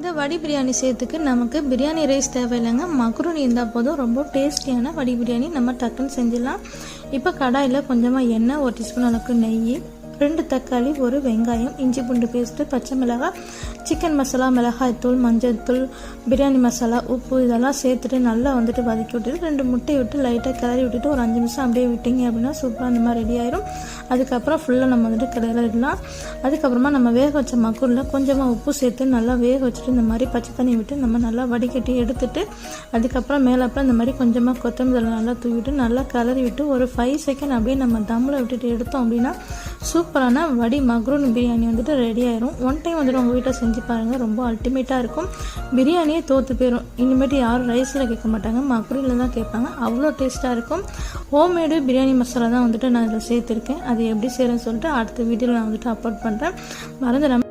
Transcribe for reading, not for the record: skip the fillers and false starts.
இந்த வடி பிரியாணி செய்யறதுக்கு நமக்கு பிரியாணி ரைஸ் தேவையில்லைங்க, மக்ரூனி இருந்தால் போதும். ரொம்ப டேஸ்டியான வடி பிரியாணி நம்ம டக்குன்னு செஞ்சிடலாம். இப்போ கடாயில் கொஞ்சமாக எண்ணெய், 1 டீஸ்பூன் அளவுக்கு நெய், 2 தக்காளி, 1 வெங்காயம், இஞ்சி பூண்டு பேஸ்ட்டு, பச்சை மிளகாய், சிக்கன் மசாலா, மிளகாய் தூள், மஞ்சள் தூள், பிரியாணி மசாலா, உப்பு இதெல்லாம் சேர்த்துட்டு நல்லா வதக்கி விட்டுட்டு 2 முட்டை விட்டு லைட்டாக கிளறி விட்டுட்டு ஒரு 5 நிமிஷம் அப்படியே விட்டிங்க அப்படின்னா சூப்பராக அந்த மாதிரி ரெடி ஆயிரும். அதுக்கப்புறம் ஃபுல்லாக நம்ம கிளறிடலாம். அதுக்கப்புறமா நம்ம வேக வச்ச மக்கூரில் கொஞ்சமாக உப்பு சேர்த்து நல்லா வேக வச்சுட்டு இந்த மாதிரி பச்சை தண்ணி விட்டு நம்ம நல்லா வடிகட்டி எடுத்துட்டு அதுக்கப்புறம் மேலப்புறம் இந்த மாதிரி கொஞ்சமாக கொத்தமல்லி நல்லா தூவிட்டு நல்லா கிளறி விட்டு ஒரு 5 செகண்ட் அப்படியே நம்ம தம்மில் விட்டுட்டு எடுத்தோம் அப்படின்னா சூப்பரான வடி மக்ரூனி பிரியாணி ரெடி ஆயிரும். ஒன் டைம் உங்கள் வீட்டில் செஞ்சு பாருங்கள், ரொம்ப அல்டிமேட்டாக இருக்கும். பிரியாணியே தோற்று போயிடும். இனிமேட்டு யாரும் ரைஸில் கேட்க மாட்டாங்க, மக்ரூனியில் தான் கேட்பாங்க. அவ்வளோ டேஸ்ட்டாக இருக்கும். ஹோம்மேடு பிரியாணி மசாலா தான் நான் இதில் சேர்த்துருக்கேன். அது எப்படி செய்கிறேன்னு சொல்லிட்டு அடுத்த வீடியோவில் நான் அப்லோட் பண்ணுறேன். மறந்துடாமல்